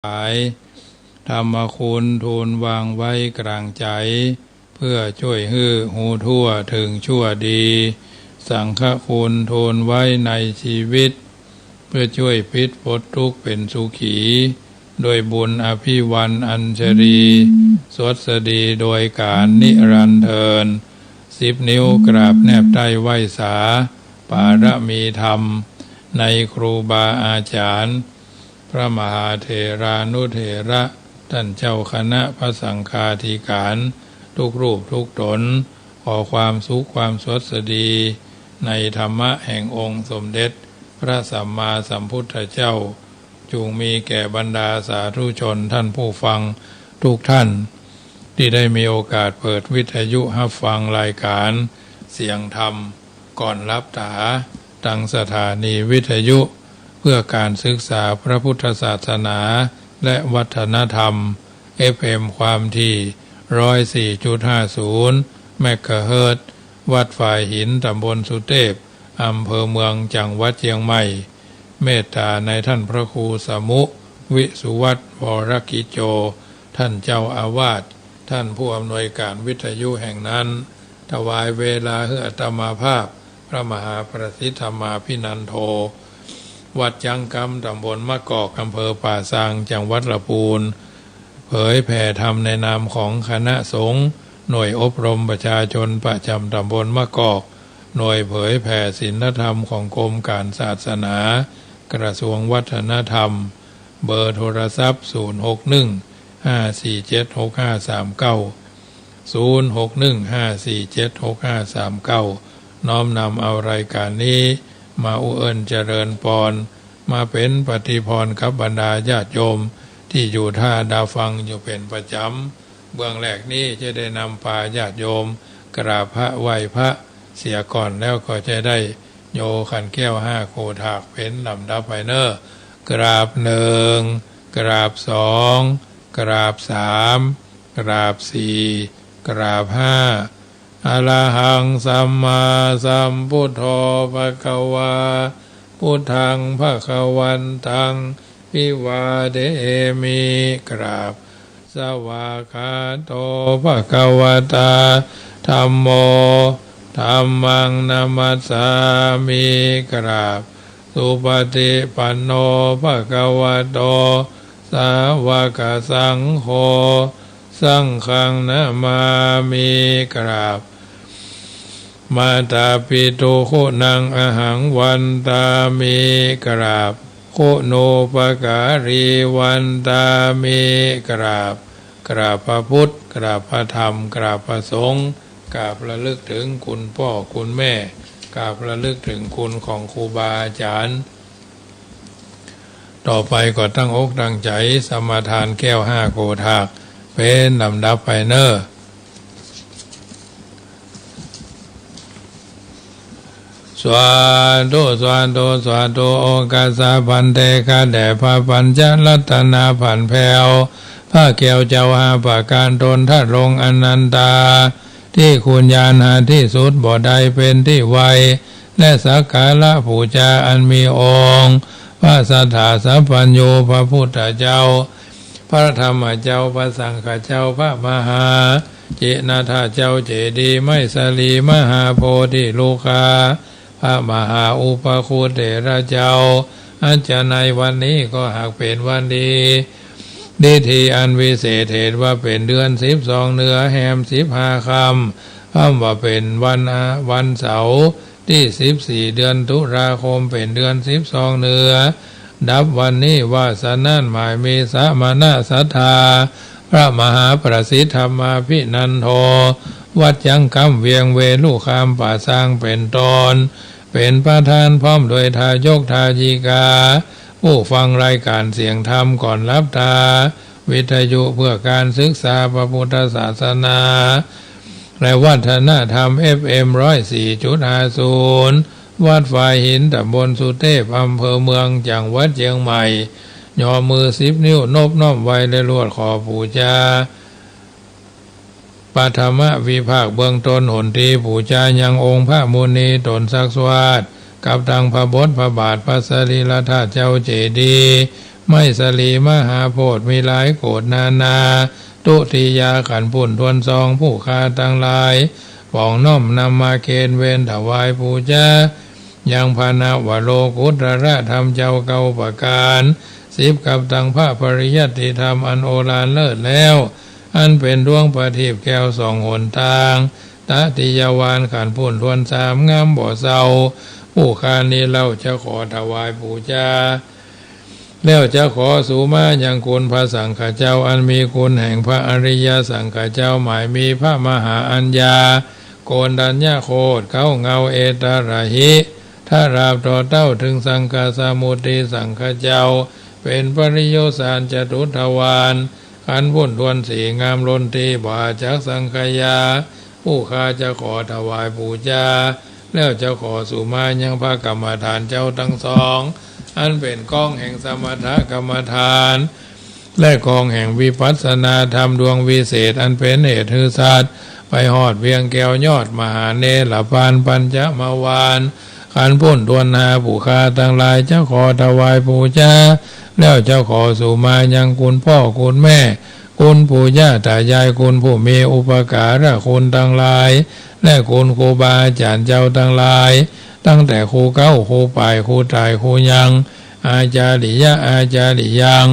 ายธรรมคุณทูลวางไว้กลางใจเพื่อช่วยให้หูทั่วถึงชั่วดีสังฆคุณทูลไว้ในชีวิตเพื่อช่วยพิษพ้นทุกข์เป็นสุขีโดยบุญอภิวันอัญชรีสวดสดีโดยการนิรันดร์เทิน10 นิ้วกราบแนบใต้ไหว้สาปารมีธรรมในครูบาอาจารย์พระมหาเถรานุเถระท่านเจ้าคณะพระสังฆาธิการทุกรูปทุกตนขอความสุขความสวัสดีในธรรมะแห่งองค์สมเด็จพระสัมมาสัมพุทธเจ้าจงมีแก่บรรดาสาธุชนท่านผู้ฟังทุกท่านที่ได้มีโอกาสเปิดวิทยุรับฟังรายการเสียงธรรมก่อนรับตาตั้งสถานีวิทยุเพื่อการศึกษาพระพุทธศาสนาและวัฒนธรรม FM ความถี่ 104.50 เมกะเฮิรตซ์วัดฝ่ายหินตำบลสุเทพอำเภอเมืองจังหวัดเชียงใหม่เมตตาในท่านพระครูสมุวิสุวัตรวรกิจโจท่านเจ้าอาวาสท่านผู้อำนวยการวิทยุแห่งนั้นถวายเวลาให้อาตมาภาพพระมหาประสิทธมาภินันโทวัดจังกำตำบลมะกอกอำเภอป่าซางจังหวัดลำพูนเผยแผ่ธรรมในนามของคณะสงฆ์หน่วยอบรมประชาชนประจำตำบลมะกอกหน่วยเผยแผ่ศีลธรรมของกรมการศาสนากระทรวงวัฒนธรรมเบอร์โทรศัพท์061-547-6539 น้อมนำเอารายการนี้มาอุเอิญเจริญพรมาเป็นปฏิพรกับบรรดาญาติโยมที่อยู่ท่าดาวฟังอยู่เป็นประจำเบื้องแรกนี้จะได้นำพาญาติโยมกราบพระไหว้พระเสียก่อนแล้วก็จะได้โยขันแก้ว5โคถากเป็นลำดับไปเนอะกราบ1กราบ2กราบ3กราบ4กราบ5อะระหังสัมมาสัมพุทโธภควาพุทธังภควันตังวิวาเดมิกราบสวากขาโตภควตาธัมโมธัมมังนามัสสามิกราบสุปฏิปันโนภควโตสาวกสังโฆสังฆังนามามิกราบมาตาปิตุโคนังอหังวันตามิกราบโคโนปการีวันตามิกราบกราบพระพุทธกราบพระธรรมกราบพระสงฆ์กราบระลึกถึงคุณพ่อคุณแม่กราบระลึกถึงคุณของครูบาอาจารย์ต่อไปก็ตั้งอกตั้งใจสมาทานแก้ว5โคถากเป็นลำดับไปเนอะสวาธุสวาธุสวาธุโอกาสาพันเตคาแด่พระปัญจรัตนาผันแผ่วพระแก้วเจ้าหาประการตนทัดลงอนันตาที่คุณญาณหาที่สุดบ่ใดเป็นที่ไวและสักการะบูชาอันมีองค์พระสัทธาสัพพัญโญพระพุทธเจ้าพระธรรมเจ้าพระสังฆเจ้าพระมหาเจนาธาเจ้าเจดีย์ไมสลีมหาโพธิลูกาพระมหาอุปคุเถระเจ้าอาจารย์ในวันนี้ก็หากเป็นวันดีดีทีอันวิเศษเหตุว่าเป็นเดือน12เนื้อแหม15ค่ำว่าเป็นวันเสาร์ที่14เดือนตุลาคมเป็นเดือน12เนื้อดับวันนี้ว่าสนั่นหมายมีสมณะศรัทธาพระมหาประสิทธธรรมาภินันโทวัดจังกำเวียงเวลุคามป่าสร้างเป็นตอนเป็นประธานพร้อมโดยทายกทายิกาผู้ฟังรายการเสียงธรรมก่อนรับตาวิทยุเพื่อการศึกษาพระพุทธศาสนาและวัฒนธรรม FM 104.50 วัดฝ่ายหินตำบลสุเทพอำเภอเมืองจังหวัดเชียงใหม่ย่อมือ10 นิ้วนบน้อมไว้และลวดขอบูชาปฐมวิภาคเบื้องต้นหนทีบูชายังองค์พระมุนีตนศักดิ์สวัสดิ์กับทางพระบทพระบาทพระสรีระธาตุเจ้าเจดีย์ ไม่สลีมหาโพธิ์มีหลายโกรธนานาตุติยาขันปุ่นทวนซองผู้ฆ่าทั้งหลายป่องน้อมนำมาเคนเวนถวายปูชายังพานาวโลกุตระธรรมเจ้าเก่าประการ10กับตังพระปริยัติธรรมอันโอฬารเลิศแล้วอันเป็นดวงประทีปแก้วสองหนทางตติยวานขันพุ่นทวนสามงามบ่เศร้าผู้คานี้เราจะขอถวายปูชาแล้วจะขอสู่มายังคุณพระสังฆเจ้าอันมีคุณแห่งพระอริยสังฆเจ้าหมายมีพระมหาอัญญาโกนดัญญาโคตเขาเงาเอตระหิถ้าราบต่อเต้าถึงสังฆสมุติสังฆเจ้าเป็นปริโยสารจตุทวารขันพุ่นทวนสีงามล้นทีบ่าจากสังฆยาผู้ข้าจะขอถวายปูชาแล้วจะขอสู่มายังพระกรรมฐานเจ้าทั้งสองอันเป็นกองแห่งสมถกรรมฐานและกองแห่งวิปัสสนาธรรมดวงวิเศษอันเป็นเหตุคือสัตว์ไปหอดเวียงแก้วยอดมหาเนรปานปัญจมาวานขันพุ่นทวนนาผู้ข้าทั้งหลายจะขอถวายปูชาแล้วจะขอสู่มายังคุณพ่อคุณแม่คุณปู่ย่าตายายคุณผู้มีอุปการะคุณทั้งหลายและคุณครูบาอาจารย์เจ้าทั้งหลายตั้งแต่ครูเก้าครูป่ายครูตายครูยังอาจาริยะอาจาริยัง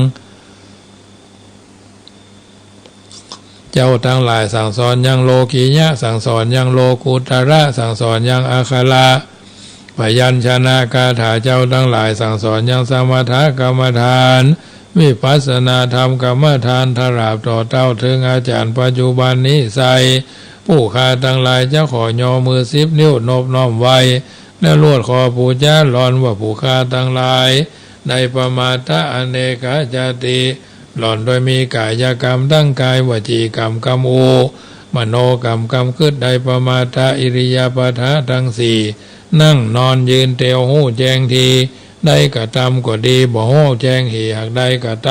เจ้าทั้งหลายสั่งสอนยังโลกียะสั่งสอนยังโลกุตระสั่งสอนยังอาคาระพยัญชนะคาถาเจ้าทั้งหลายสั่งสอนยังสมถกรรมฐานวิปัสสนาธรรมกรรมฐานทราบต่อเต้าถึงอาจารย์ปัจจุบันนี้ใส่ผู้ข้าทั้งหลายจะขอยอมือ10 นิ้วนบน้อมไว้และลวดคอปูชาหลอนว่าผู้ข้าทั้งหลายในประมาทอเนกจติหล่อนโดยมีกายกรรมตั้งกายวจีกรรมกรรมโอมโนกรรมกรรมขึ้นใดประมาทอิริยาปถะทั้งสี่นั่งนอนยืนเตียวหู้แจงทีได้กระทำก็ดีบ่หู้แจงหีหากได้กระท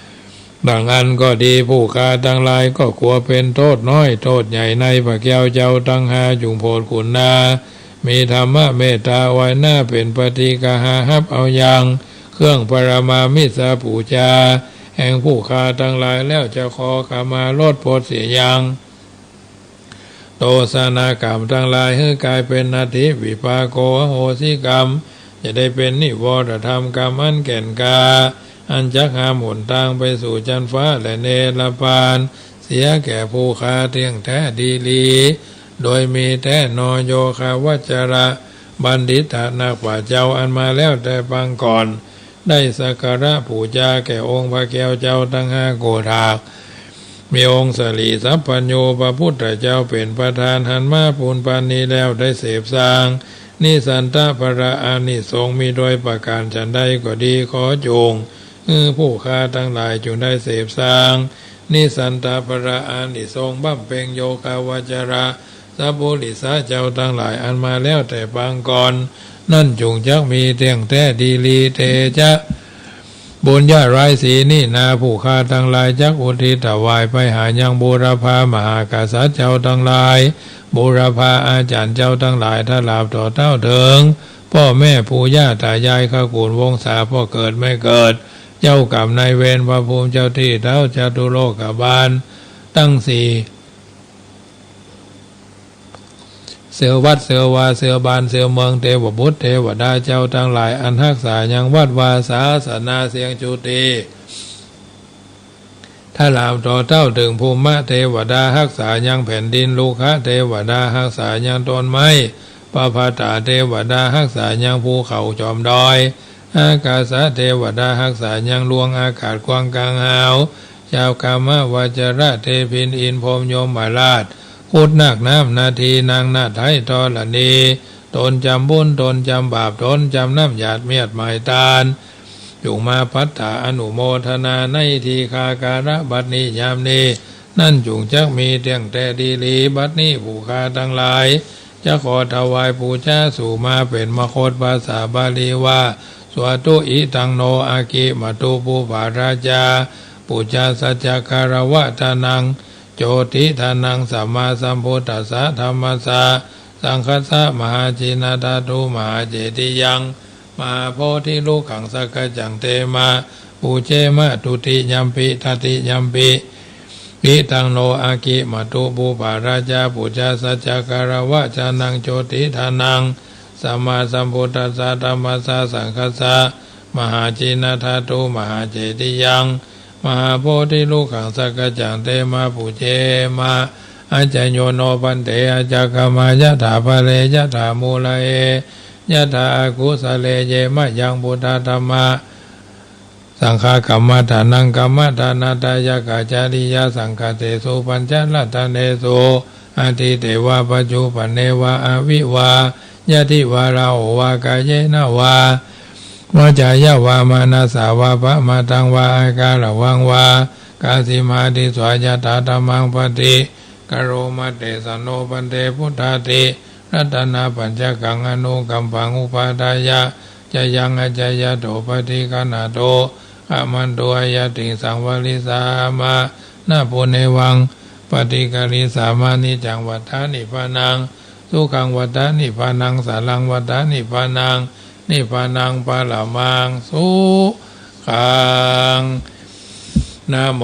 ำบางอันก็ดีผู้ข้าทั้งหลายก็กลัวเป็นโทษน้อยโทษใหญ่ในพระแก้วเจ้าตั้งหาจุงโพธขุนนามีธรรมะเมตตาไว้หน้าเป็นปฏิกาหาฮับเอาอย่างเครื่องปรมามิสาปูชาแห่งผู้ข้าทั้งหลายแล้วจะขอขมาลดโพธเสียอย่างโตสนากรรมทั้งหลายให้กลายเป็นนาทิวิปาโกโหสิกรรมจะได้เป็นนิวรธรรมกรรมอันแก่นกาอันจักหาหมุนทางไปสู่จันฟ้าและเนรปานเสียแก่ผู้ข้าเที่ยงแท้ดีลีโดยมีแท้นโยคาวัจระบัณฑิตนักปราชญ์เจ้าอันมาแล้วแต่ปางก่อนได้สักการะปูชาแก่องค์พระแก้วเจ้าทั้ง5โกฏากมีองค์สลีสัพพัญโญพระพุทธเจ้าเป็นประธานหันมาปูนปานนี้แล้วได้เสพสร้างนิสันตปราอานิสงส์มีโดยประการฉันใดก็ดีขอจงผู้ข้าทั้งหลายจงได้เสพสร้างนิสันตปราอานิสงส์บั้มเพ็งโยคาวจระสัพพุริสาเจ้าทั้งหลายอันมาแล้วแต่ปางก่อนนั่นจงจักมีเตียงแท้ดีลีเตจะบุญญาไรสีนี่นาผู้ข้าทั้งหลายจักอุทิศถวายไปหายังบูรพามหากษัตริย์เจ้าทั้งหลายบูรพาอาจารย์เจ้าทั้งหลายถ้าลาบต่อเต้าเถิงพ่อแม่ปู่ย่าตายายข้ากูลวงศาพ่อเกิดไม่เกิดเจ้ากรรมนายเวรพระภูมิเจ้าที่เท้าจตุโลกบาลตั้งสี่เสือวัดเสือวาเสือบานเสือเมืองเทวบุตรเทวดาเจ้าทั้งหลายอันรักษายังวัดวาศาสนาเสียงจุติถ้าลามต่อเต้าถึงภูมิเทวดารักษายังแผ่นดินลูกะเทวดารักษายังต้นไม้ปะพาตาเทวดารักษายังภูเขาจอมดอยอากาศเทวดารักษายังลวงอากาศกว้างกลางหาวชาวกามวจระเทพินอินพรหมโยมมาราชคุดนักน้ำนาทีนางนาไทยทอละนีตนจำบุญตนจำบาปตนจำน้ำหยาดเมียดหมายตาลอยู่มาพัฒนาอนุโมทนาในทีคาการะบัดนี้ยามนี้นั่นจุงจักมีเตียงแต่ดีลีบัดนี้ผู้ข้าทั้งหลายจะขอถวายปูชาสู่มาเป็นมคตภาษาบาลีว่าสวตุอิตังโนอากิมาตุภูปาราชาปูชาสัจจคารวะทานังโจติทานังสัมมาสัมพุทธัสสะธัมมัสสะสังคัสสะมหาจินาทาตุมหาเจติยังมหาโพธิลูกขังสักจังเตมา ปูเจมะตุติยัมปิทัติยัมปิกิตังโนอากิมาตุบูปาราชาปุจจาสัจจการวะจานังโจติทานังสัมมาสัมพุทธัสสะธัมมัสสะสังฆัสสะมหาจินทาตุมหาเจติยังมหาโพธิลูกขังสักจังเตมาปุเจมาอาจโยโนปันเตอาจักขมายะถาภะเลยะถามูลเอยะถาอากุสะเลเยมะยังพุทธธรรมะสังฆกรรมฐานังกรรมฐานาตายกาจาริยาสังฆเตสุปัญจลัตตเนสุอาทิเตวะปัจจุปนเนวะอวิวายะทิวาราโอวากายเยนะวาวจายะวามานาสาวาปะมาตังวาอากาละวังวากาสิมาติสวายะตาธรรมังปฏิกโรมาเตสโนปันเตพุทธาติรัตนาปัญจกังอนุกัมปังอุปาทายะจะยังอจายะโตปฏิกนาโตอามันโตอายติสังวลิสามานาปุเนวังปฏิกริสามานิจังวัฏานิพานังสุขังวัฏานิพานังสารังวัฏานิพานังนิพพานังปะละมังสุขังนะโม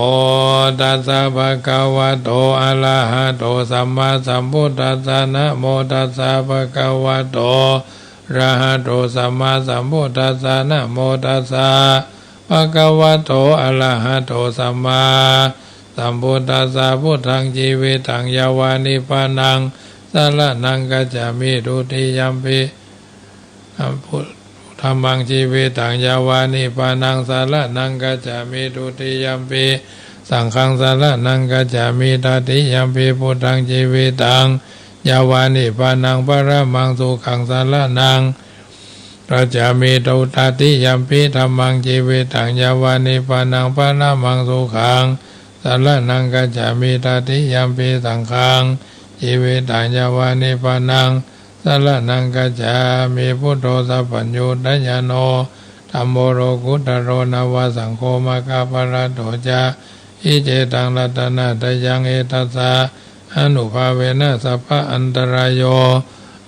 ตัสสะภะคะวะโตอะระหะโตสัมมาสัมพุทธัสสะนะโมตัสสะภะคะวะโตอะระหะโตสัมมาสัมพุทธัสสะนะโมตัสสะภะคะวะโตอะระหะโตสัมมาสัมพุทธัสสะพุทธังชีวิตังยาวานิพพานังสารนังกัจฉามิทุติยัมปิธรรมังชีวิตังยาวานิพพานังสารนังกัจฉามิทุติยัมปิสังฆังสารนังกัจฉามิตติยัมปิพุทธังชีวิตังยาวานิพพานังปรมังสุขังสารนังกัจฉามิตุตติยัมปิธรรมังชีวิตังยาวานิพพานังปรมังสุขังสารนังกัจฉามิตติยัมปิสังฆังชีวิตังยาวานิพพานังสารนังกัจฉามิพุทโธสัพพัญญูตญาโนธัมโมโรกุตโรนาวาสังโฆมะกะปะระโตจาอิเจตังรัตนะตยังเอตัสสะอนุภาเวนะสัพพะอันตรายโย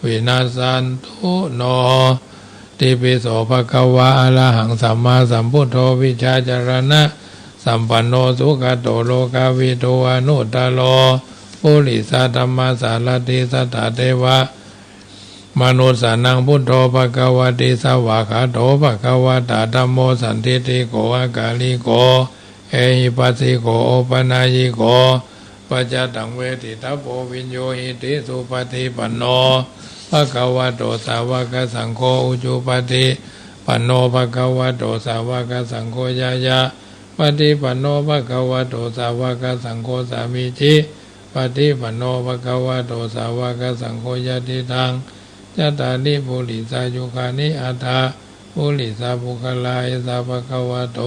วินาสันตุโนติปิโสภะคะวะอะระหังสัมมาสัมพุทโธวิชาจารณะสัมปันโนสุขโตโลกาวิโตอนุตตโลปุริสธรรมสารติสัทธาเทวะมนุสสานังพุทโธภควติสวากขาโตภควตาธัมโมสันทิฏฐิโกอากาลิโกเอหิปัสสิโกโอปนายิโกปัจจตังเวทิตาโพวิญโยหิติสุปฏิปันโนภควโตสาวกสังโฆอุจุปฏิปันโนภควโตสาวกสังโฆยายะปฏิปันโนภควโตสาวกสังโฆสามิจิปฏิปันโนภควโตสาวกสังโฆยติตังจัตตานิปุริสายุคานิอัตถาปุริสาภุคลายสาภควโต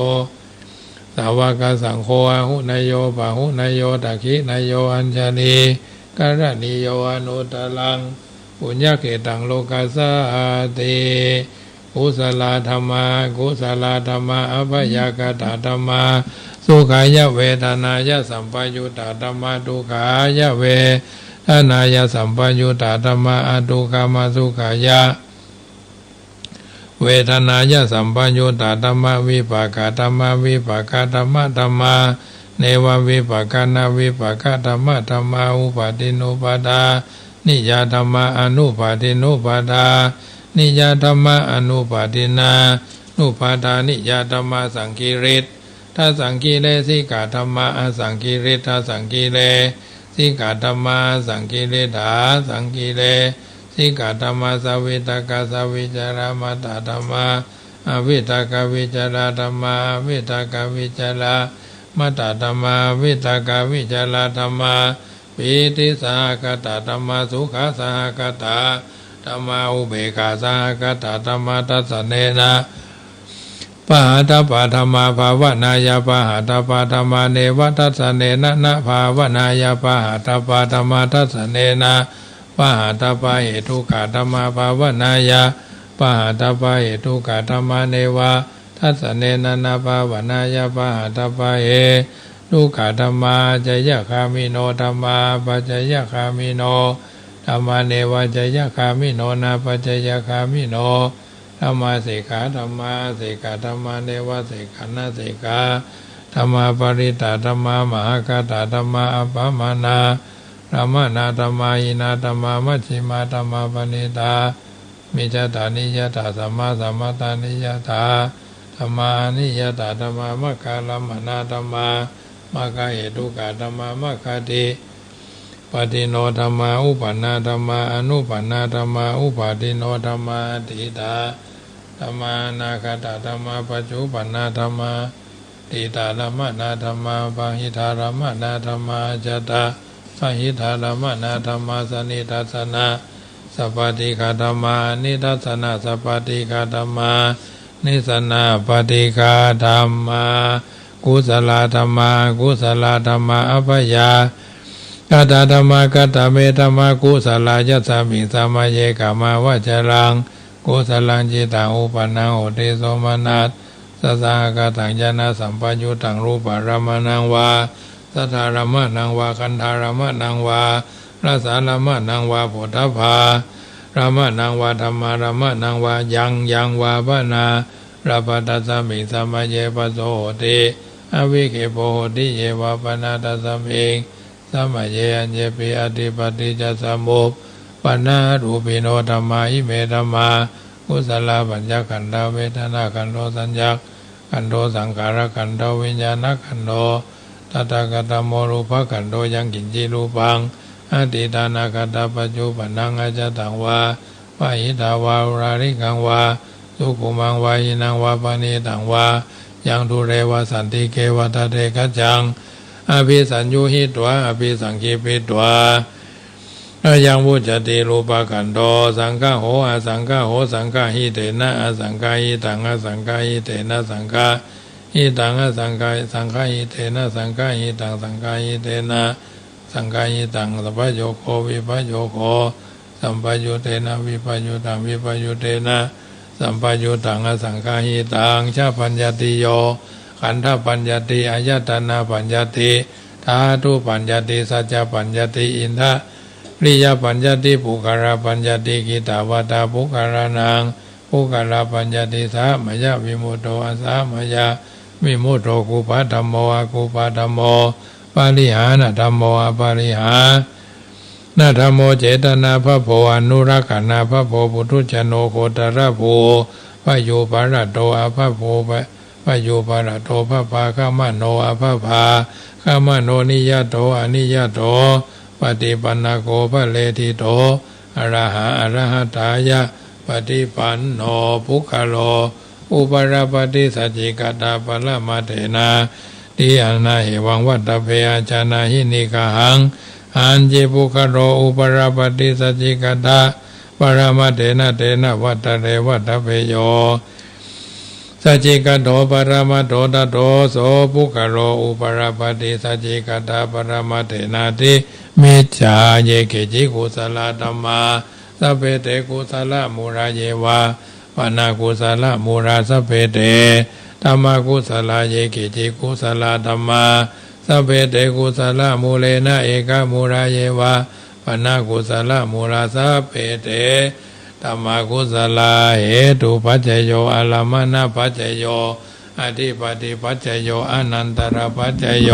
สาวกสังโฆอาหุนายโยปะหุนายโยตักขินายโยอัญชลีการณิโยอนุตตลังปุญญเกตังโลกัสสาติกุศลธรรมากุศลธรรมาอัพยากตธรรมาสุขายะเวทนายะสัมปยุตตธรรมาทุกขายะเวทนายะสัมปยุตตธรรมาอทุกขมาสุขายะเวทนายะสัมปยุตตธรรมาวิปากธรรมาวิปากธรรมะธรรมาเนววิปากานาวิปากธรรมะธรรมาอุปาทินุปาดานิยธรรมาอนุปาทินุปาดานิยธรรมาอนุปาทินานุปาดานิยธรรมาสังกิริตถ้าสังกิเลสิกาธรรมาอสังกิริตถ้าสังกิเลสิกาธรรมาสังกิเลถาสังกิเลสิกาธรรมาสวิตกาสวิจารมัตตธรรมาอวิตกวิจารธรรมาอวิตกวิจารมัตตธรรมาวิตกวิจารธรรมาปิติสหกตธรรมาสุขาสหกตธรรมาอุเบกขาสหกตธรรมาทัสสเนนะปหาตปาธรรมาภาวนายาปหาตปาธรรมาเนวทัสสเนนะนะภาวนายาปหาตปาธรรมาทัสสเนนะปหาตปาเหตุกาธรรมาภาวนายาปหาตปาเหตุกาธรรมาเนวะทัสสเนนะนะภาวนายาปหาตปาเหตุกาธรรมาจยคามิโนธรรมาปัจจยคามิโนธรรมาเนวะจยคามิโนนะปัจจยคามิโน ธรรมาสิกขาธรรมาสิกขาธรรมาเนวสิกขานาสิกขาธรรมาปริตาธรรมามหากตาธรรมาอัปปมานาธรรมนาธรรมาอินาธรรมามัชฌิมาธรรมาปณิตามิจตานิยตาสัมมาสัมมาตานิยตาธรรมานิยตาธรรมามัคคาลัมมนาธรรมามัคคาเหตุกาธรรมามัคคาติปฏิโนธรรมาอุปันนาธรรมาอนุปันนาธรรมาอุปาทิโนธรรมาติตาธรรมานาคตาธรรมาปัจจุปันนาธรรมาติตาธรรมนาธรรมาปะหิทารมนาธรรมาจตาปะหิทารมนาธรรมาสนิทัสสนะสัพพติกาธรรมานิทัสสนะสัพพติกาธรรมานิสนาปฏิกาธรรมากุศลธรรมากุศลธรรมาอัพยากตธรรมากตเมธรรมากุศลยัสสมิสัมมาเยกามาวจรังกุศลังจิตังอุปนังโหติโสมนัสสสากตังญาณสัมปยุตังรูปารมณังวาสัทธารมณังวาคันธารมณังวารัสสารมณังวาโพธพารมณังวาธรรมารมณังวายังวาปนาราปตัสสมิสัมมาเยปโสโหติอวิเคโปโหติเยวาปนาตัสสมิงสัมมาเยอัญเยปิอธิปติจัสสมุปปนารูปิโนธรรมาอิเมธรรมากุศลปัญญขันธเวทนาขันโธสัญญาขันโธสังขารขันโธวิญญาณขันโธตถาคตโมรูปขันโธยังกินจิรูปังอติตานาคตปัจจุบันนังอาจตังวาปะหิตาวาอุราริกังวาสุขุมังวาหินังวาปณิตังวายังทุเรวสันติเกวตเตกัจจังอภิสัญญูหิตวะอภิสังคีปิตวะยังวุจติรูปขันโตสังฆโหอสังฆโหสังฆหิเตนะอสังฆหิตังอสังฆหิเตนะสังฆหิตังอสังฆสังฆหิเตนะสังฆหิตังสังฆหิเตนะสังฆหิตังสัพพโยโควิปโยโคสัมปยุเตนะวิปยุตังวิปยุเตนะสัมปยุตังอสังฆหิตังชาปัญญติโยขันธปัญญติอายตนะปัญญติธาตุปัญญติสัจจปัญญติอินทะริยปัญญติปุคาราปัญญติกิตาวตาปุคารานังปุคาราปัญญติสามยะวิมุตโตอสามยะวิมุตโตกุปะธัมโมอกุปะธัมโมปาริหานะธัมโมอปาริหานะธัมโมเจตนาภโพอนุรักขณาภโพปุถุชโนโคตระโพปะโยปะระโตอภโพปะโยปะระโตภภาคามโนอภภาคามโนนิยโตอนิยโตปฏิปันนโกภะเลทิโตอรหะอรหัตายะปฏิปันโนภุคโลอุปราปฏิสัจจิกตาปละมาเถนะติอนาเหวังวัตเพอาจานาหินิกาหังอันเจภุคโลอุปราปฏิสัจจิกตาปรมาเถนะเถนะวัตเรวัตเพโยสัจจิกโตปรมาโตตโตโสภุคโลอุปราปฏิสัจจิกตาปรมาเถนะติมิจฉาเยเกจิกุศลธัมมาสัพเพเตกุศลมูราเยวาปนากุศลมูราสัพเพเตธัมมากุศลเยเกจิกุศลธัมมาสัพเพเตกุศลมูเลนะเอกมูราเยวาปนากุศลมูราสัพเพเตธัมมากุศลเหตุปัจจโยอลามนะปัจจโยอธิปติปัจจโยอนันตระปัจจโย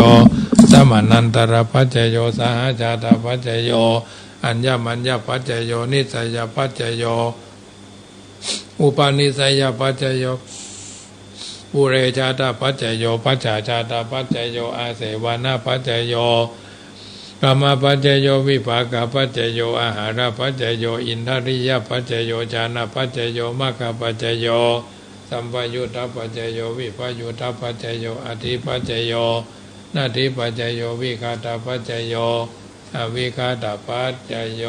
สมานันตระปัจจโยสหชาตปัจจโยอัญญมัญญปัจจโยนิสัยปัจจโยอุปาณิสัยปัจจโยปุเรชาตปัจจโยปัจจชาตปัจจโยอาเสวนาปัจจโยกรรมปัจจโยวิภากปัจจโยอาหารปัจจโยอินทริยปัจจโยฌานปัจจโยมรรคปัจจโยสัมปยุตตปัจจโยวิปยุตตปัจจโยอธิปัจจโยนาทิปัจจโยวิคาตปัจจโยอวิคาตปัจจโย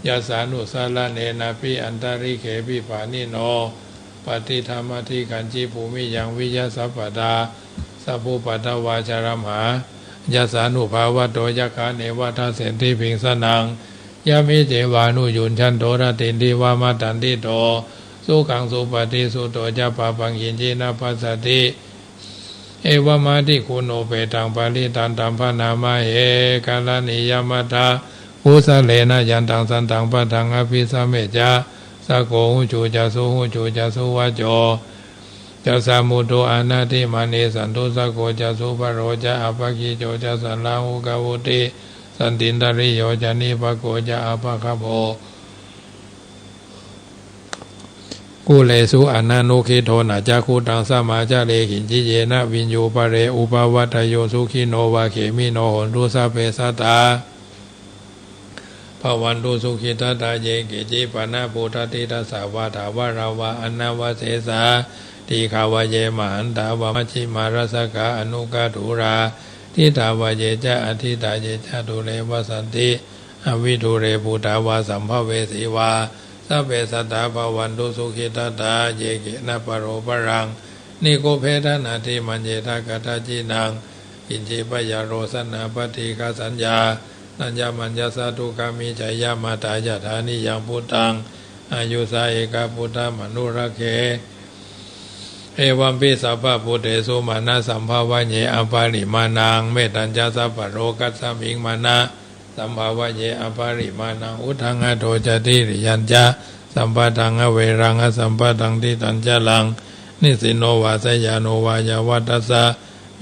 ยัสสานุสาลเนนะปิอันตริเขปิปานิโนปฏิธรรมทิขันจิภูมิยังวิยาสัพพดาสัพพุปัตวาจารมหายัสสานุภาวะโตยะคาเนวัฏเสนติภิงสนังยามิเจวานุยุนชันโตระตินทิวามาตันติโตสุขังสุปฏิสุโตจะปะปังหินจินาปัสสติเอวมาติคุณโอเปตังปาลิตันตัมพนามาเหกาลนิยมัตถากุสเลนะยันตังสันตังปะทังอภิสัมเมจาส สักโขหุจูจะสุหุจูจะสุวะโจจะสามุโตอานาติมานีสันตุสักโขจะสุปโรจะอภคิโจจะสันลาหุกาวุติสันตินตริโยจะนิปโกจะอภคโภกุเลสุอนานุคิโทนะจักขุตังสมาจาเลหินจิเยนะวินยูปะเรอุปวัตโยสุขิโนวาเขมิโนโหนตุสัพเพสัตตาภวันตุสุขิตตาเยเกจิปนะปุถติตัสสาวาถาวราวาอนัวเสสาทีขาวเยมหันตาวามัชฌิมารสกาอนุกาถุราทิตาวเยจะอธิตาเยจะตุเรวสันติอวิทุเรปุตาวาสัมภเวสีวาสัพเพสัตตาภวันตุสุขิตตาเยเกนะปโรปรังนิโกเพทนาทิมัญเยทากตาจินังอินจิปยาโรสนาปฏิกาสัญญานัญญามัญญาสาตุกามิจายามาตายาธานิยังพุทธังอายุสาเอกพุทธมนุระเคเอวัมปิสัพพะพุทเทสุมานะสัมภาวะเยอปาริมานังเมตัญญาสัพพะโรกัสสมิงมานะสัมภาวะเยอปาริมานังอุทังอโทจติริยัญจาสัมปะทังอเวรังอสัมปะทังทิตัญจลังนิสิโนวาสยาโนวายาวัตสสะ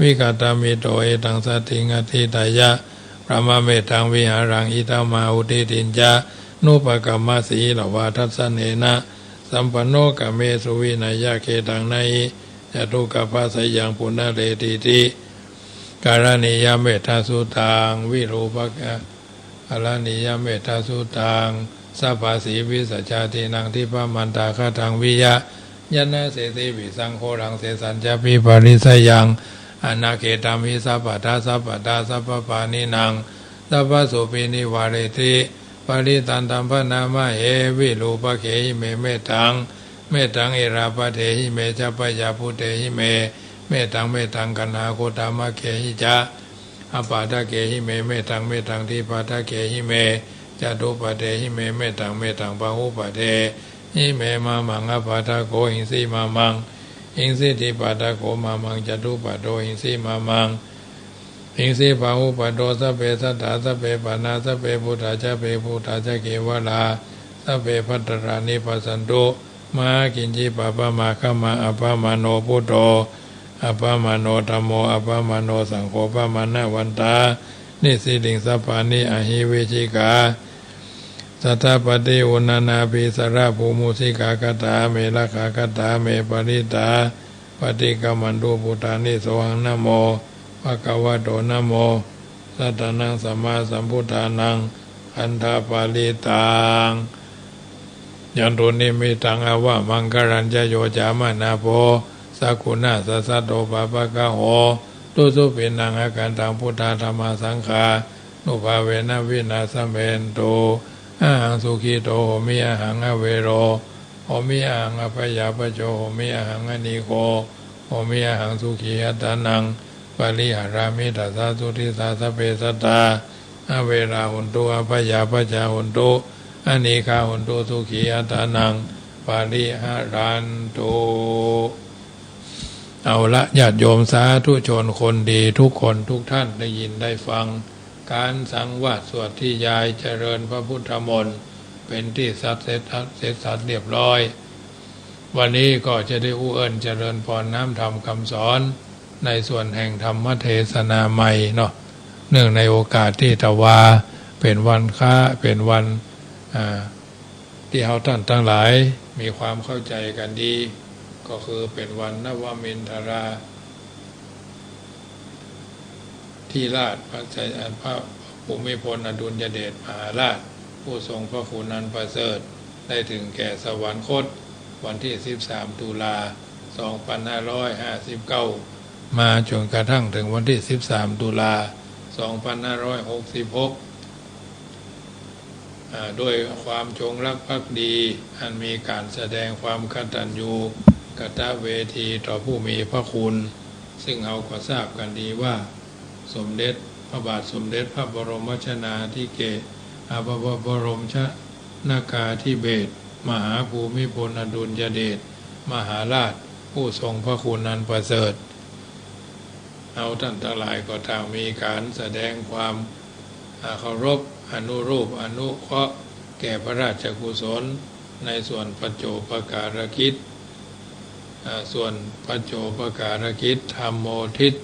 วิกตามิโตเอตังสัตถิงอธิตายะพระมะเมตังวิหารังอิตามาอุทิตินจานุปกรรมสีลวาทัสสเนนะสัมปันโนกเมสุวินัยเขตังนัยจตุกภัสสยังปุณณเรติติการณิยเมธาสุตังวิรูปกะอรณิยเมธาสุตังสัพพสีวิสัจจตินังทิพมันตาคตังวิยะยะนะเสติวิสังโฆรังเสสัญจปิปริสยังอนาเขตัมหิสัพพทาสัพพทาสัพพปานินังสัพพโสปินิวาเรติปริตันตัมพนามะเหวิรูปเขหิเมเมตังเมตังเอราปะเทหิเมจะปยาพุเทหิเมเมตังเมตังกันหาโคตามะเขหิจะอปาทะเขหิเมเมตังเมตังทิปาทะเขหิเมจตุปะเทหิเมเมตังเมตังปะหุปะเทหิเมมามังอปาทะโกหิงสีมามังหิงสีทิปาทะโกมามังจตุปะโตหิงสีมามังหิงสีปะหุปะโตสัพเพสัตตาสัพเพปานาสัพเพพุทธาจะเพพุทธาจะเกวลาสัพเพพัตตรานิปัสสันตุมากินจิปะปะมาขมาอปะมาโนพุทโธอปะมาโนธัมโมอปะมาโนสังโฆปะมานะวันตานิสิลิงสัพพานิอหิเวชิกาสัทธปฏิอุณานาภิสระภูมุสิกากตาเมลคากตาเมปริตาปฏิกรรมันตุพุทธานิโสหังนะโมภะคะวะโตนะโมสัตตนังสัมมาสัมพุทธานังอันธาปาลิตังยันตุนิมิตังอวะมังคลัญจโยจามานาโพสักขุณาสัสสะโตปะปะกะโหตุสุปินังอาการตังพุทธาธรรมสังฆานุภาเวนะวินาสเมนโตอาหังสุขิโตโหมิอาหังอเวโรโหมิอาหังอภยาปโจโหมิอาหังอนิโกโหมิอาหังสุขีอัตานังปาริหารามิตัสสะสุทิสาสพเพสัตตาอเวราหุนตุอภยาปจาหุนตุอนิคาหุนตุสุขีอัตานังปาริหารันตุเอาละญาติโยมสาธุชนคนดีทุกคนทุกท่านได้ยินได้ฟังการสังวาสสวดที่ยายเจริญพระพุทธมนต์เป็นที่สัตย์เสร็จสัตย์เรียบร้อยวันนี้ก็จะได้เอิ้นเจริญพรน้ำธรรมคำสอนในส่วนแห่งธรรมเทศนาใหม่เนาะเนื่องในโอกาสที่ตะวาเป็นวันค้าเป็นวันที่เราท่านทั้งหลายมีความเข้าใจกันดีก็คือเป็นวันนวมินทราที่ราชพระภูมิพลอดุลยเดชมหาราชผู้ทรงพระคุณอันประเสริฐได้ถึงแก่สวรรคตวันที่13ตุลา2559มาจนกระทั่งถึงวันที่13ตุลา2566ด้วยความจงรักภักดีอันมีการแสดงความกตัญญูกตเวทีต่อผู้มีพระคุณซึ่งเราก็ทราบกันดีว่าสมเด็จพระบาทสมเด็จพระบรมชนากาธิบดีบรมชนากาธิเบศรมหาภูมิพลอดุลยเดชมหาราชผู้ทรงพระคุณอันประเสริฐเอาท่านทั้งหลายก็ต่างมีการแสดงความเคารพอนุรูปอนุเคราะห์แก่พระราชกุศล ในส่วนปัจโจปการกิจส่วนปัจโจปการกิจธรรมโมทิต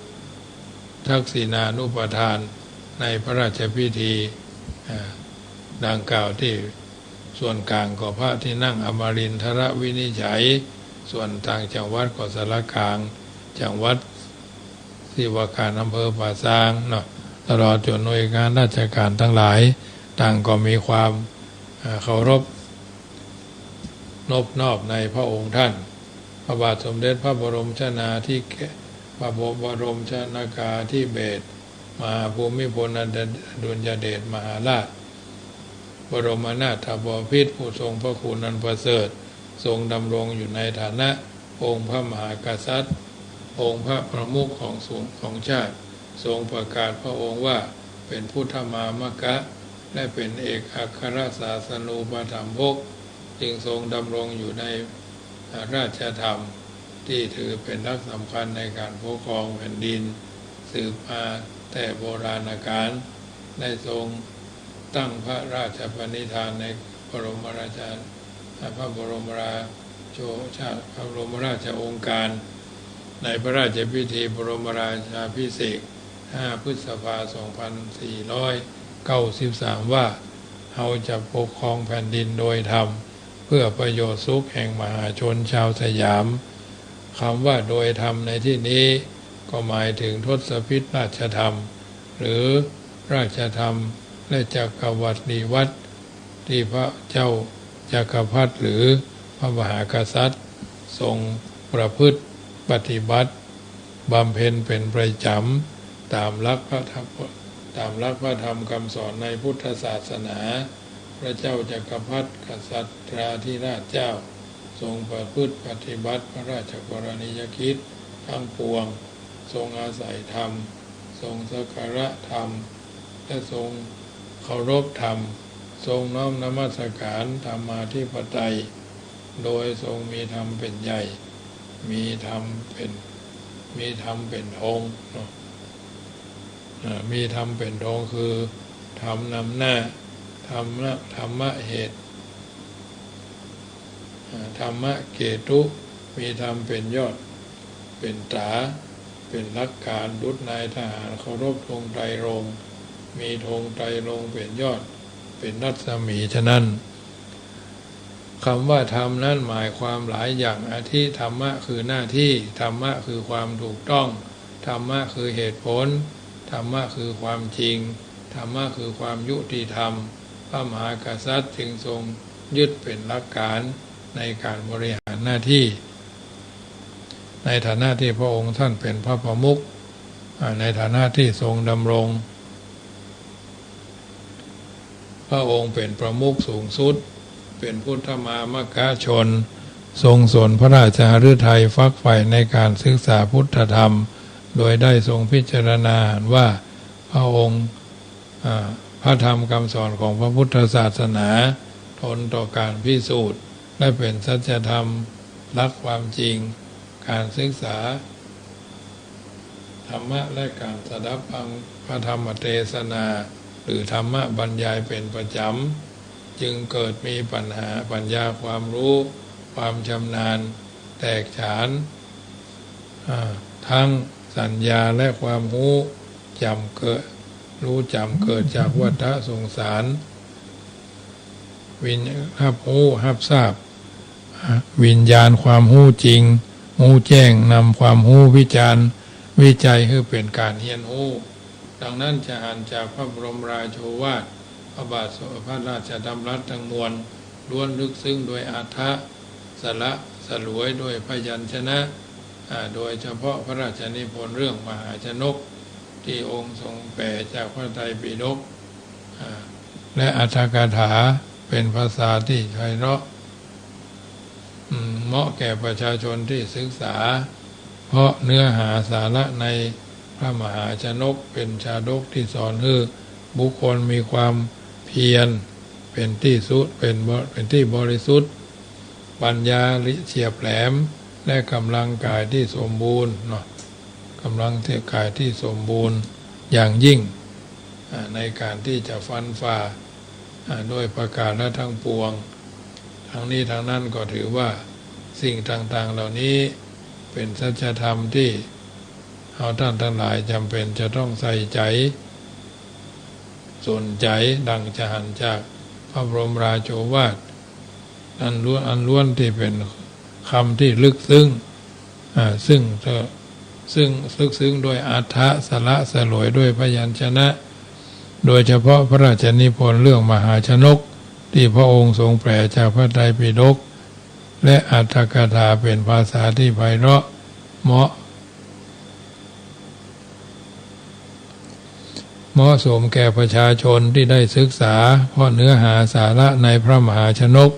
ทักษิณานุปทานในพระราชพิธีดังกล่าวที่ส่วนกลางก็พระที่นั่งอมรินทรวินิจฉัยส่วนต่างจังหวัดก็สารกลางจังหวัดที่ว่าการอำเภอป่าซางเนาะตลอดจนหน่วยงานราชการทั้งหลายต่างก็มีความเคารพนอบน้อมในพระองค์ท่านพระบาทสมเด็จพระบรมชนากาธิเบศรมหาภูมิพลอดุลยเดชมหาราชบรมนาถบพิตรผู้ทรงพระคุณอันประเสริฐทรงดำรงอยู่ในฐานะองค์พระมหากษัตริย์องค์พระประมุขของชาติทรงประกาศพระองค์ว่าเป็นพุทธมามกะและเป็นเอกอัครศาสนูปถัมภกจึงทรงดำรงอยู่ในราชธรรมที่ถือเป็นหลักสำคัญในการปกครองแผ่นดินสืบมาแต่โบราณกาลได้ทรงตั้งพระราชปณิธานในพระบรมราชโองการในพระราชพิธีบรมราชาภิเษก5 พฤษภาคม 2493 ว่าเราจะปกครองแผ่นดินโดยธรรมเพื่อประโยชน์สุขแห่งมหาชนชาวสยามคำว่าโดยธรรมในที่นี้ก็หมายถึงทศพิธราชธรรมหรือราชธรรมและจักรวรรดิวัตรที่พระเจ้าจักรพรรดิหรือพระมหากษัตริย์ทรงประพฤติปฏิบัติบำเพ็ญเป็นประจำตามหลักพระธรรมคำสอนในพุทธศาสนาพระเจ้าจักรพรรดิกษัตริย์ธิราชเจ้าทรงประพฤติปฏิบัติพระราชกรณียกิจทั้งปวงทรงอาศัยธรรมทรงสักการะธรรมและทรงเคารพธรรมทรงน้อมนมัสการธรรมาธิปไตยโดยทรงมีธรรมเป็นใหญ่มีธรรมเป็นองค์มีธรรมเป็นองค์คือธรรมนำหน้าธรรมะเหตุธรรมะเกตุมีธรรมเป็นยอดเป็นตาเป็นหลักการดุจนายทหารเคารพธงไตรรงค์มีธงไตรรงค์เป็นยอดเป็นรัศมีฉะนั้นคำว่าธรรมนั้นหมายความหลายอย่างอาทิธรรมะคือหน้าที่ธรรมะคือความถูกต้องธรรมะคือเหตุผลธรรมะคือความจริงธรรมะคือความยุติธรรมพระมหากษัตริย์จึงทรงยึดเป็นหลักการในการบริหารหน้าที่ในฐานะที่พระองค์ท่านเป็นพระประมุขในฐานะที่ทรงดำรงพระองค์เป็นประมุขสูงสุดเป็นพุทธมามกชนทรงสนพระราชฤทัยฟักใฝ่ในการศึกษาพุทธธรรมโดยได้ทรงพิจารณาว่าพระองค์พระธรรมคำสอนของพระพุทธศาสนาทนต่อการพิสูจน์และเป็นสัจธรรมรักความจริงการศึกษาธรรมะและการสดับฟังพระธรรมเทศนาหรือธรรมะบรรยายเป็นประจำจึงเกิดมีปัญญาความรู้ความชำนาญแตกฉานทั้งสัญญาและความรู้จำเกิดจากวัฏสงสารหับทราบวิญญาณความรู้จริงรู้แจ้งนำความรู้วิจัยให้เป็นการเรียนรู้ดังนั้นจะอ่านจากพระบรมราโชวาทพระบาทสมเด็จพระราชดำรัสทั้งมวลล้วนลึกซึ้งโดยอรรถะสลวยโดยพยัญชนะโดยเฉพาะพระราชนิพนธ์เรื่องมหาชนกที่องค์ทรงแปลจากพระไตรปิฎกและอรรถกถาเป็นภาษาที่ไพเราะเหมาะแก่ประชาชนที่ศึกษาเพราะเนื้อหาสาระในพระมหาชนกเป็นชาดกที่สอนให้บุคคลมีความเพียรเป็นที่บริสุทธิ์ปัญญาเฉียบแหลมและกำลังกายที่สมบูรณ์กำลังกายที่สมบูรณ์อย่างยิ่งในการที่จะฟันฝ่าด้วยประการทั้งปวงธ ทั้งนี้ทั้งนั้นก็ถือว่าสิ่งต่างๆเหล่านี้เป็นสัจธรรมที่เราท่านทั้งหลายจำเป็นจะต้องใส่ใจสนใจดังจะหันจากพระบรมราโชวาทอันล้วนที่เป็นคำที่ลึกซึ้งซึ่งลึกซึ้งโดยอรรถะสละสลวยด้วยพยัญชนะ โดยเฉพาะพระราชนิพนธ์เรื่องมหาชนกที่พระองค์ทรงแปลจากพระไตรปิฎกและอรรถกถาเป็นภาษาที่ไพเราะเหมาะสมแก่ประชาชนที่ได้ศึกษาเพราะเนื้อหาสาระในพระมหาชนก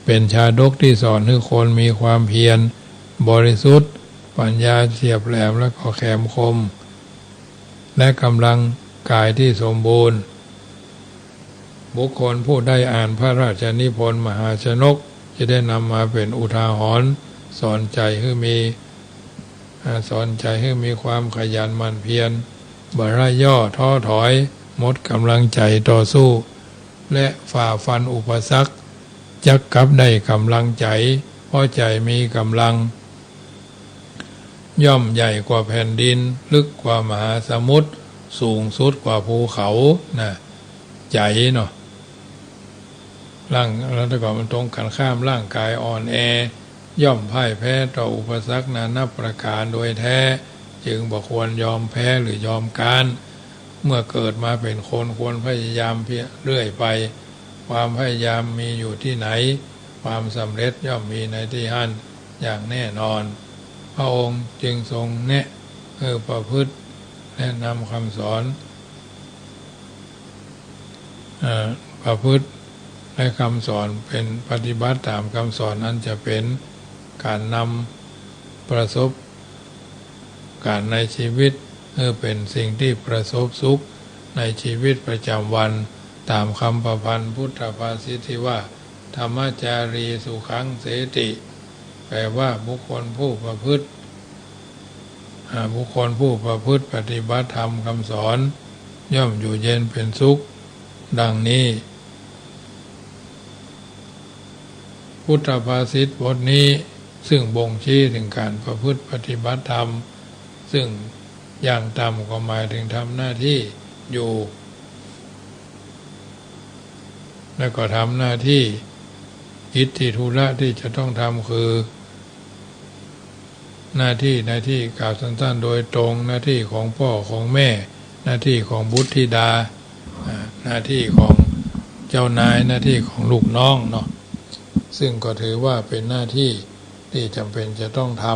เป็นชาดกที่สอนให้คนมีความเพียรบริสุทธิ์ปัญญาเฉียบแหลมและก็แข็งคมและกำลังกายที่สมบูรณ์บุคคลผู้ได้อ่านพระราชนิพนธ์มหาชนกจะได้นำมาเป็นอุทาหรณ์สอนใจให้มีความขยันหมั่นเพียรบ่ร่ย่อท้อถอยหมดกำลังใจต่อสู้และฝ่าฟันอุปสรรคจักกลับได้กำลังใจเพราะใจมีกำลังย่อมใหญ่กว่าแผ่นดินลึกกว่ามหาสมุทรสูงสุดกว่าภูเขานะใจเนาะแล้วแต่ก่อนมันตรงกันข้ามร่างกายอ่อนแอย่อมพ่ายแพ้ต่ออุปสรรคนานาประการโดยแท้จึงบ่ควรยอมแพ้หรือยอมการเมื่อเกิดมาเป็นคนควรพยายามเรื่อยไปความพยายามมีอยู่ที่ไหนความสำเร็จย่อมมีในที่นั่นอย่างแน่นอนพระองค์จึงทรงแนะประพฤติแนะนำคำสอนประพฤติและคำสอนเป็นปฏิบัติตามคำสอนนั้นจะเป็นการนำประสบการในชีวิตเป็นสิ่งที่ประสบสุขในชีวิตประจำวันตามคำประพันธ์พุทธภาษิตที่ว่าธรรมจารีสุขังเสติแปลว่าบุคคลผู้ประพฤติปฏิบัติธรรมคำสอนย่อมอยู่เย็นเป็นสุขดังนี้พุทธภาษิตบทนี้ซึ่งบ่งชี้ถึงการประพฤติปฏิบัติธรรมซึ่งอย่างต่ำก็หมายถึงทำหน้าที่อยู่แล้วก็ทำหน้าที่กิจที่ธุระที่จะต้องทำคือหน้าที่กล่าวสั้นๆโดยตรงหน้าที่ของพ่อของแม่หน้าที่ของบุตรธิดาหน้าที่ของเจ้านายหน้าที่ของลูกน้องเนาะซึ่งก็ถือว่าเป็นหน้าที่ที่จำเป็นจะต้องท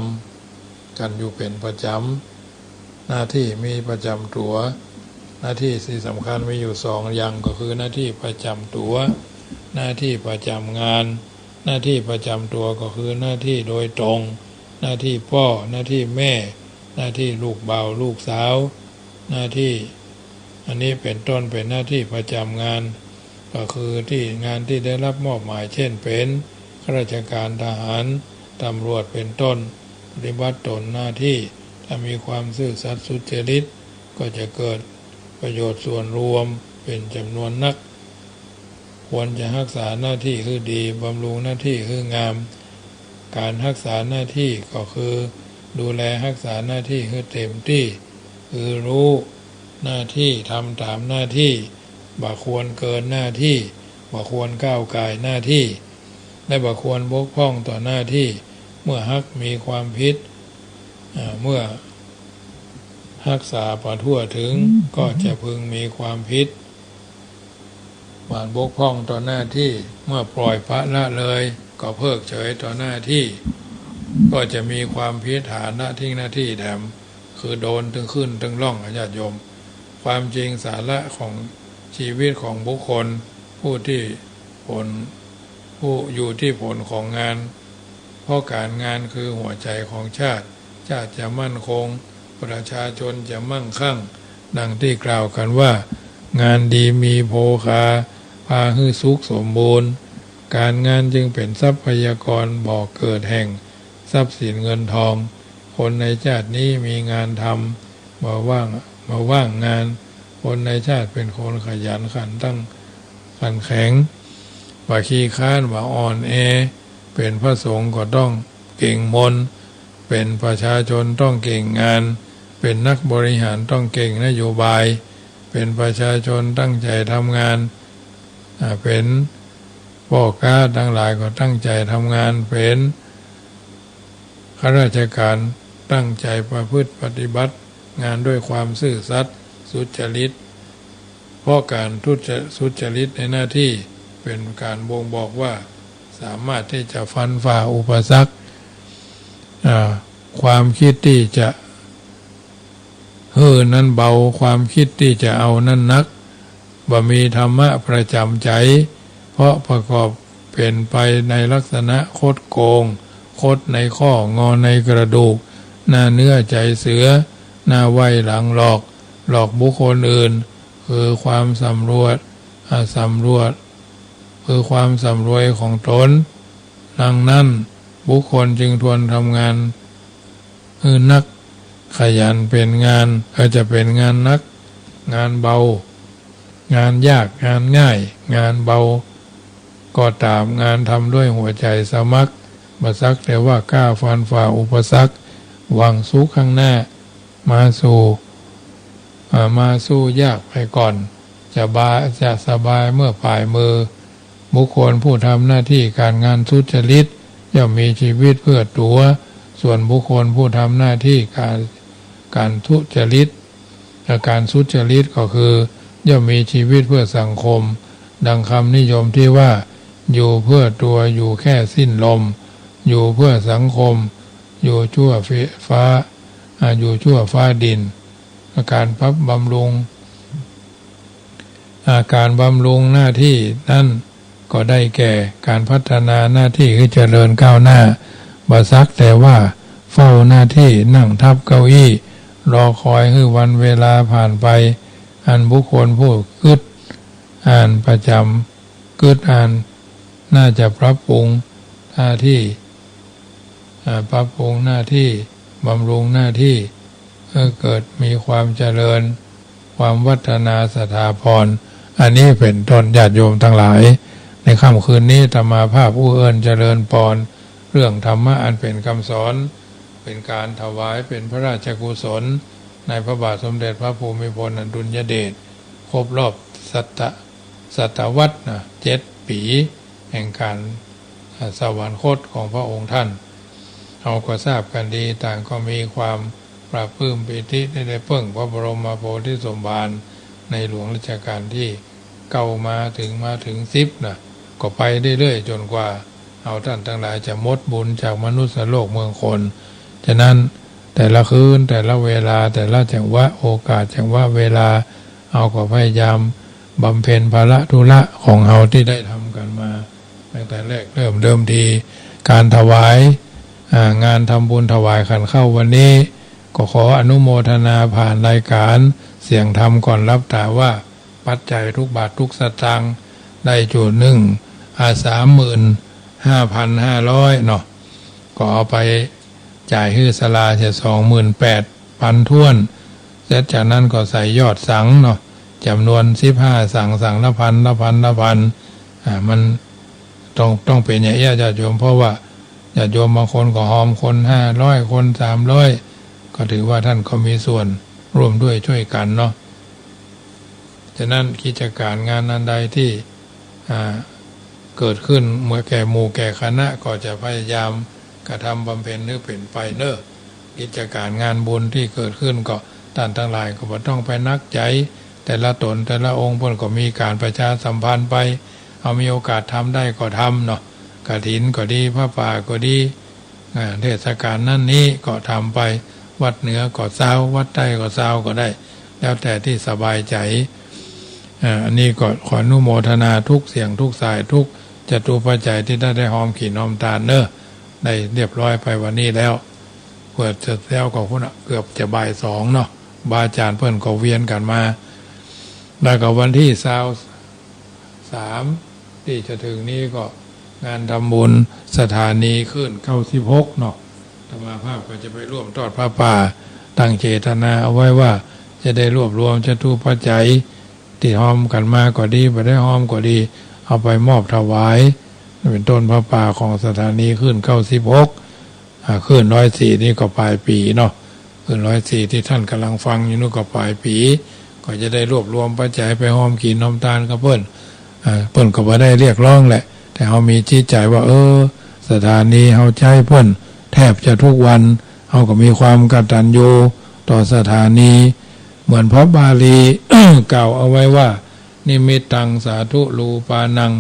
ำกันอยู่เป็นประจำหน้าที่มีประจำตัวหน้าที่ที่สำคัญมีอยู่สองอย่างก็คือหน้าที่ประจำตัวหน้าที่ประจำงานหน้าที่ประจำตัวก็คือหน้าที่โดยตรงหน้าที่พ่อหน้าที่แม่หน้าที่ลูกบ่าวลูกสาวหน้าที่อันนี้เป็นต้นเป็นหน้าที่ประจำงานก็คือที่งานที่ได้รับมอบหมายเช่นเป็นข้าราชการทหารตำรวจเป็นต้นปฏิบัติตนหน้าที่ถ้ามีความซื่อสัตย์สุจริตก็จะเกิดประโยชน์ส่วนรวมเป็นจำนวนนักควรจะรักษาหน้าที่คือดีบำรุงหน้าที่คืองามการรักษาหน้าที่ก็คือดูแลรักษาหน้าที่คือเต็มที่คือรู้หน้าที่ทำตามหน้าที่บ่ควรเกินหน้าที่บ่ควรก้าวก่ายหน้าที่และบ่ควรบกพร่องต่อหน้าที่เมื่อมีความผิดเมื่อรักษาพอทั่วถึงก็จะพึงมีความผิดหวานบกพร่องต่อหน้าที่เมื่อปล่อยพระละเลยก็เพิกเฉยต่อหน้าที่ก็จะมีความผิดฐานะทิ้งหน้าที่แถมคือโดนตึงขึ้นตึงล่องญาติโยมความจริงสาระของชีวิตของบุคคลผู้อยู่ที่ผลของงานเพราะการงานคือหัวใจของชาติจะมั่นคงประชาชนจะมั่งคั่งดังที่กล่าวกันว่างานดีมีโภคาพาให้สุขสมบูรณ์การงานจึงเป็นทรัพยากรบ่อเกิดแห่งทรัพย์สินเงินทองคนในชาตินี้มีงานทำมาว่างงานคนในชาติเป็นคนขยันขันตั้งขันแข็ง ว่าขี้ค้านว่าอ่อนแอเป็นพระสงฆ์ก็ต้องเก่งมนเป็นประชาชนต้องเก่งงานเป็นนักบริหารต้องเก่งนโยบายเป็นประชาชนตั้งใจทำงานเป็นพ่อค้าทั้งหลายก็ตั้งใจทำงานเป็นข้าราชการตั้งใจประพฤติปฏิบัติงานด้วยความซื่อสัตย์สุจริตเพราะการสุจริตในหน้าที่เป็นการบ่งบอกว่าสามารถที่จะฟันฝ่าอุปสรรคความคิดที่จะนั้นเบาความคิดที่จะเอานั้นนักบ่มีธรรมะประจำใจเพราะประกอบเป็นไปในลักษณะคดโกงคดในข้องอในกระดูกหน้าเนื้อใจเสือหน้าไว้หลังหลอกบุคคลอื่นคือความสำรวจคือความสำรวยของตนดังนั้นบุคคลจึงทวนทำงานนักขยันเป็นงานจะเป็นงานนักงานเบางานยากงานง่ายงานเบาก็ตามงานทำด้วยหัวใจสมัครมาซักแต่ว่ากล้าฟันฝ่าอุปสรรคหวังสู้ข้างหน้ามาสู้ยากไปก่อนจะสบายเมื่อปลายมือบุคคลผู้ทำหน้าที่การงานทุจริตย่อมมีชีวิตเพื่อตัวส่วนบุคคลผู้ทำหน้าที่การทุจริตการสุจริตก็คือย่อมมีชีวิตเพื่อสังคมดังคำนิยมที่ว่าอยู่เพื่อตัวอยู่แค่สิ้นลมอยู่เพื่อสังคมอยู่ชั่วฟ้าอยู่ชั่วฟ้าดินการบำรุงหน้าที่นั่นก็ได้แก่การพัฒนาหน้าที่คือเจริญก้าวหน้าบ่ซักแต่ว่าเฝ้าหน้าที่นั่งทับเก้าอี้รอคอยให้วันเวลาผ่านไปอันบุคคลผู้กึดอ่านประจำกึดอ่านน่าจะปรับปรุงหน้าที่บำรุงหน้าที่เพื่อเกิดมีความเจริญความวัฒนาสถาพรอันนี้เป็นต้นญาติโยมทั้งหลายในค่ำคืนนี้ธรรมาภาพผู้เอิญเจริญพรเรื่องธรรมะอันเป็นคำสอนเป็นการถวายเป็นพระราชกุศลในพระบาทสมเด็จพระภูมิพลอดุลยเดชครบรอบศตวรรษ7 ปีแห่งการสวรรคตของพระองค์ท่านเราก็ทราบกันดีต่างก็มีความปราบปลื้มปิติได้เพิ่งพระบรมโพธิสมภารในหลวงรัชกาลที่9มาถึง10ก็ไปเรื่อยๆจนกว่าเอาท่านทั้งหลายจะหมดบุญจากมนุษย์โลกเมืองคนฉะนั้นแต่ละคืนแต่ละเวลาแต่ละจังหวะโอกาสจังหวะเวลาเอาก็พยายามบำเพ็ญภาระธุระของเราที่ได้ทำกันมาตั้งแต่แรกเดิมทีการถวายงานทำบุญถวายขันเข้าวันนี้ก็ขออนุโมทนาผ่านรายการเสียงธรรมก่อนรับถาว่าปัจจัยทุกบาททุกสตางค์ได้จุด35,500เนาะก็เอาไปจ่ายฮื้อศาลาจะ28,000ท้วนเสร็จจากนั้นก็ใส่ยอดสังเนาะจำนวน15สังละพันมันต้องเป็นอย่างนี้ญาติโยมเพราะว่าญาติโยมบางคนก็หอมคน500คน300ก็ถือว่าท่านก็มีส่วนร่วมด้วยช่วยกันเนาะฉะนั้นกิจการงานอันใดที่เกิดขึ้นเมื่อแก่หมู่แก่คณะก็จะพยายามกระทำบำเพ็ญนึกเป็นไปเนอะกิจการงานบุญที่เกิดขึ้นก็ท่านทั้งหลายก็บ่ต้องไปนักใจแต่ละตนแต่ละองค์เพิ่นก็มีการประชาสัมพันธ์ไปเอามีโอกาสทำได้ก็ทำเนาะกฐินก็ดีพระป่าก็ดีเทศกาลนั่นนี้ก็ทำไปวัดเหนือก็เศร้าวัดใต้ก็เศร้าก็ได้แล้วแต่ที่สบายใจอันนี้ก็ขออนุโมทนาทุกเสียงทุกสายทุกจตุปัจจัยที่ได้หอมขีดหอมตาลเนอะได้เรียบร้อยไปวันนี้แล้วเปิดเสร็จแล้วก็คุณเกือบจะบ่าย2เนาะบาอาจารย์เพิ่นก็เวียนกันมาแล้วก็วันที่23ที่จะถึงนี้ก็งานทำบุญสถานีขึ้น96เนาะธรรมาภาพก็จะไปร่วมทอดผ้าป่าตั้งเจตนาเอาไว้ว่าจะได้รวบรวมจตุปัจจัยที่หอมกันมาก็ดีบ่ได้หอมก็ดี เอาไปมอบถวายเป็นต้นพระป่าของสถานีขึ้น96ขึ้น104นี่ก็ปลายปีเนาะขึ้น104ที่ท่านกำลังฟังอยู่นู่นก็ปลายปีก็จะได้รวบรวมปัจจัยไปหอมกินหอมทานกับเพิ่นก็บ่ได้เรียกร้องแหละแต่เฮามีจิตใจว่าสถานีเฮาใช้เพิ่นแทบจะทุกวันเฮาก็มีความกตัญญูต่อสถานีเหมือนพระบาลี กล่าวเอาไว้ว่านิมิตตังสาธุรูปานัง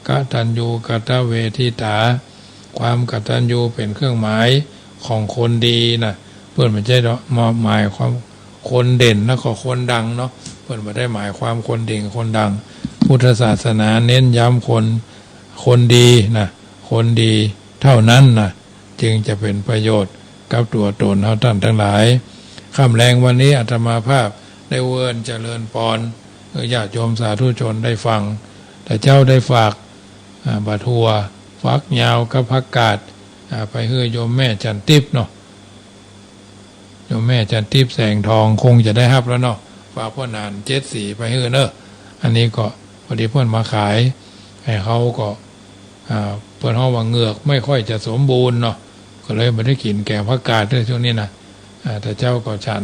กตัญญูกตเวทิตาความกตัญญูเป็นเครื่องหมายของคนดีนะเพื่อนไม่ใช่หมายความคนเด่นแล้วก็คนดังเนาะเพื่อนไม่ได้หมายความคนเด่นคนดังพุทธศาสนาเน้นย้ำคนดีนะคนดีเท่านั้นนะจึงจะเป็นประโยชน์กับตัวตนเฮาท่านทั้งหลายค่ำแรงวันนี้อาตมาภาพได้เวิร์นเจริญพรญาติโยมสาธุชนได้ฟังแต่เจ้าได้ฝากบาทัวฟักยาวกับผักกาดไปให้โยมแม่จันทิพย์เนาะโยมแม่จันทิพย์แสงทองคงจะได้รับแล้วเนาะฝากพ่อนาน74ไปให้เนอะอันนี้ก็พอดีเพื่อนมาขายให้เขาก็เพื่อนเขาว่าเหงือกไม่ค่อยจะสมบูรณ์เนาะก็เลยไม่ได้กินแกงผักกาดด้วยช่วงนี้นะแต่เจ้าก็ฉัน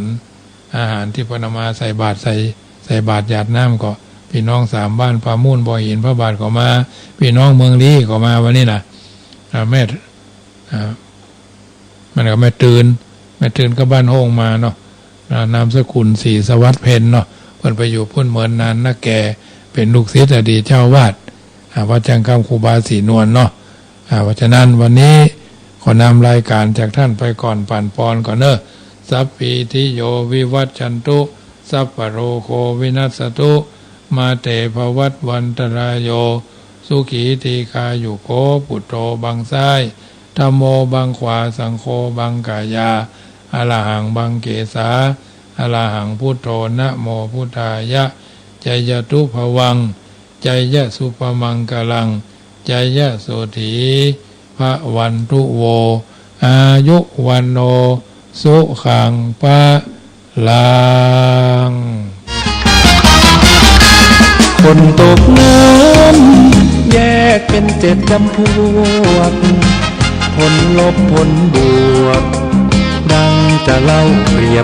อาหารที่พนมาใส่บาตรใส่บาตรหยาดน้ำก็พี่น้อง3บ้านปามุ่นบ่อหินพระบาทก็มาพี่น้องเมืองลี้ก็มาวันนี้นะแม่มันก็แม่ตื่นก็บ้านโฮงมาเนาะนามสกุลศรีสวัสดิ์เพนเนาะเพิ่นไปอยู่พุ่นเหมือนนานนักแก่เป็นลูกศิษย์อดีตเจ้าวาดวัดจังคำครูบาศรีนวลเนาะเพราะฉะนั้นวันนี้ขอนำรายการจากท่านไปก่อนปั่นปอนก่อนเนอะสัพพิติโยวิวัชชันตุสัพพโรโควินัสสตุมาเตภวัตวันตรายโยสุขีตีกายุโกปุตโตบังซ้ายธัมโมบังขวาสังโฆบังกายาอรหังบังเกสาอรหังพุทโธนะโมพุทธายะใจยตุภวังใจยะสุปมังกลังใจยะโสถีพระวันตุโวอายุวันโนสุขังปะลังคนตกน้ำแยกเป็น7 จำพวกผลลบผลบวกดังจะเล่าเปรียบ